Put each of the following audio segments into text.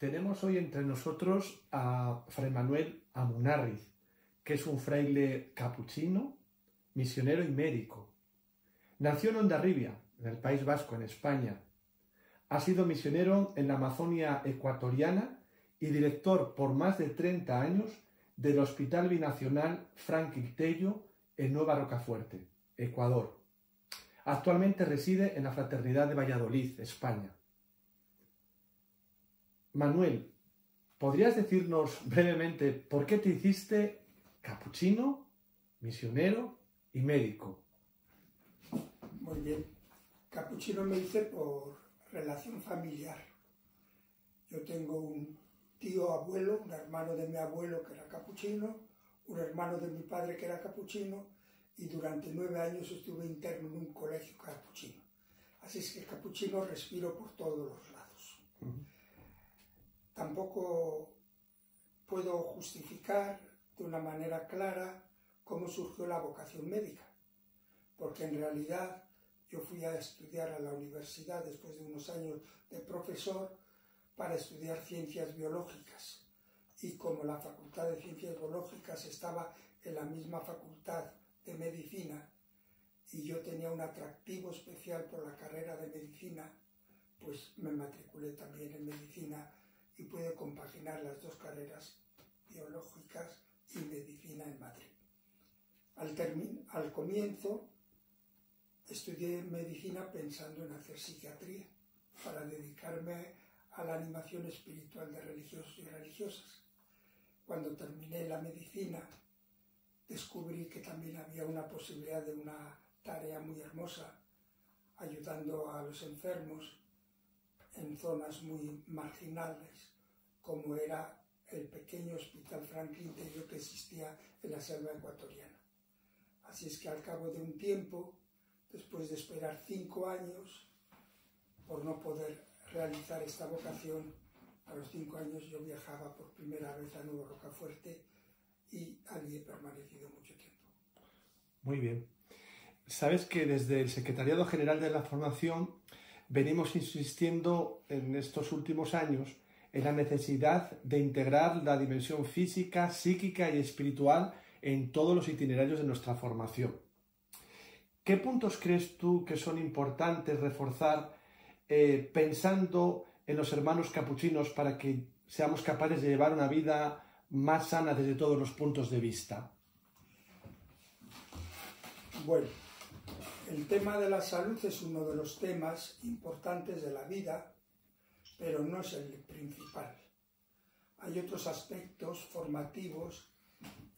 Tenemos hoy entre nosotros a Fray Manuel Amunarriz, que es un fraile capuchino, misionero y médico. Nació en Hondarribia, en el País Vasco, en España. Ha sido misionero en la Amazonia ecuatoriana y director por más de 30 años del Hospital Binacional Frank Quintello en Nueva Rocafuerte, Ecuador. Actualmente reside en la Fraternidad de Valladolid, España. Manuel, ¿podrías decirnos brevemente por qué te hiciste capuchino, misionero y médico? Muy bien. Capuchino me hice por relación familiar. Yo tengo un tío abuelo, un hermano de mi abuelo que era capuchino, un hermano de mi padre que era capuchino, y durante 9 años estuve interno en un colegio capuchino. Así es que capuchino respiro por todos los lados. Tampoco puedo justificar de una manera clara cómo surgió la vocación médica, porque en realidad yo fui a estudiar a la universidad después de unos años de profesor para estudiar ciencias biológicas, y como la Facultad de Ciencias Biológicas estaba en la misma facultad de medicina y yo tenía un atractivo especial por la carrera de medicina, pues me matriculé también en medicina y pude compaginar las dos carreras, biológicas y medicina, en Madrid. Al comienzo estudié medicina pensando en hacer psiquiatría para dedicarme a la animación espiritual de religiosos y religiosas. Cuando terminé la medicina descubrí que también había una posibilidad de una tarea muy hermosa ayudando a los enfermos en zonas muy marginales, como era el pequeño Hospital Frank Quintello que existía en la selva ecuatoriana. Así es que al cabo de un tiempo, después de esperar 5 años, por no poder realizar esta vocación, a los 5 años yo viajaba por primera vez a Nueva Rocafuerte y allí he permanecido mucho tiempo. Muy bien. Sabes que desde el Secretariado General de la Formación venimos insistiendo en estos últimos años en la necesidad de integrar la dimensión física, psíquica y espiritual en todos los itinerarios de nuestra formación. ¿Qué puntos crees tú que son importantes reforzar pensando en los hermanos capuchinos para que seamos capaces de llevar una vida más sana desde todos los puntos de vista? Bueno, el tema de la salud es uno de los temas importantes de la vida, pero no es el principal. Hay otros aspectos formativos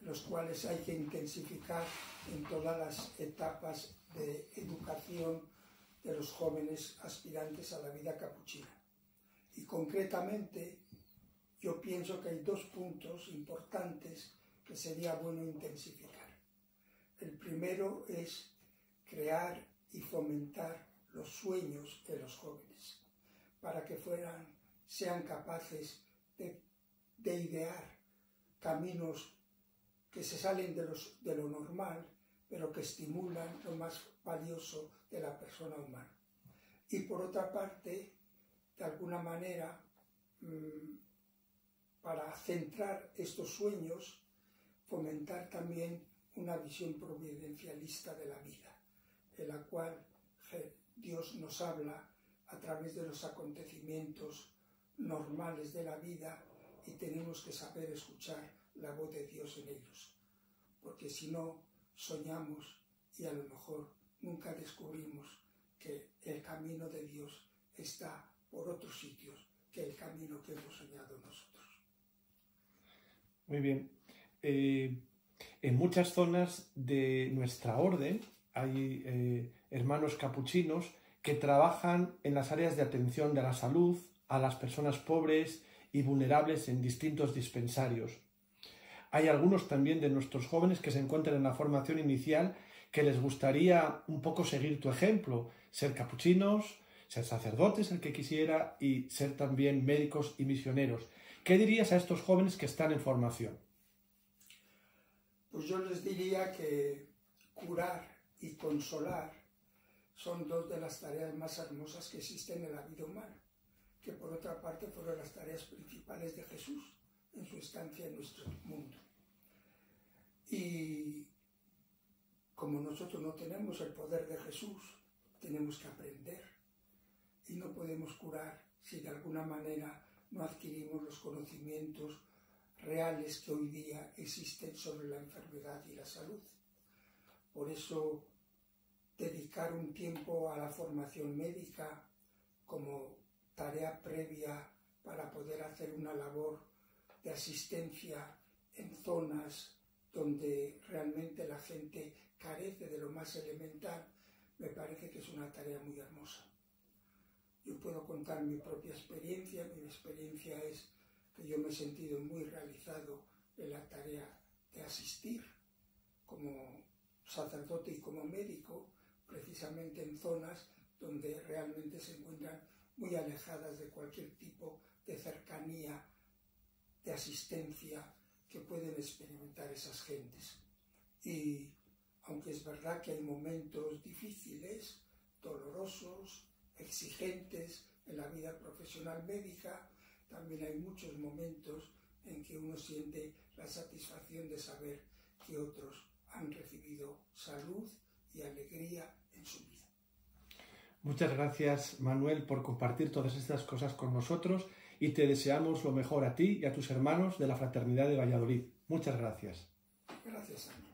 los cuales hay que intensificar en todas las etapas de educación de los jóvenes aspirantes a la vida capuchina. Y concretamente, yo pienso que hay 2 puntos importantes que sería bueno intensificar. El primero es crear y fomentar los sueños de los jóvenes, para que sean capaces de idear caminos que se salen de lo normal, pero que estimulan lo más valioso de la persona humana. Y por otra parte, de alguna manera, para centrar estos sueños, fomentar también una visión providencialista de la vida, en la cual Dios nos habla a través de los acontecimientos normales de la vida y tenemos que saber escuchar la voz de Dios en ellos, porque si no, soñamos y a lo mejor nunca descubrimos que el camino de Dios está por otros sitios que el camino que hemos soñado nosotros. Muy bien. En muchas zonas de nuestra orden hay hermanos capuchinos que trabajan en las áreas de atención de la salud a las personas pobres y vulnerables en distintos dispensarios. Hay algunos también de nuestros jóvenes que se encuentran en la formación inicial que les gustaría un poco seguir tu ejemplo, ser capuchinos, ser sacerdotes, el que quisiera, y ser también médicos y misioneros. ¿Qué dirías a estos jóvenes que están en formación? Pues yo les diría que curar y consolar son 2 de las tareas más hermosas que existen en la vida humana, que por otra parte fueron las tareas principales de Jesús en su estancia en nuestro mundo. Y como nosotros no tenemos el poder de Jesús, tenemos que aprender y no podemos curar si de alguna manera no adquirimos los conocimientos reales que hoy día existen sobre la enfermedad y la salud. Por eso, dedicar un tiempo a la formación médica como tarea previa para poder hacer una labor de asistencia en zonas donde realmente la gente carece de lo más elemental, me parece que es una tarea muy hermosa. Yo puedo contar mi propia experiencia. Mi experiencia es que yo me he sentido muy realizado en la tarea de asistir como sacerdote y como médico, precisamente en zonas donde realmente se encuentran muy alejadas de cualquier tipo de cercanía, de asistencia que pueden experimentar esas gentes. Y aunque es verdad que hay momentos difíciles, dolorosos, exigentes en la vida profesional médica, también hay muchos momentos en que uno siente la satisfacción de saber que otros han recibido salud y alegría en su vida. Muchas gracias, Manuel, por compartir todas estas cosas con nosotros y te deseamos lo mejor a ti y a tus hermanos de la Fraternidad de Valladolid. Muchas gracias. Gracias, Ángel.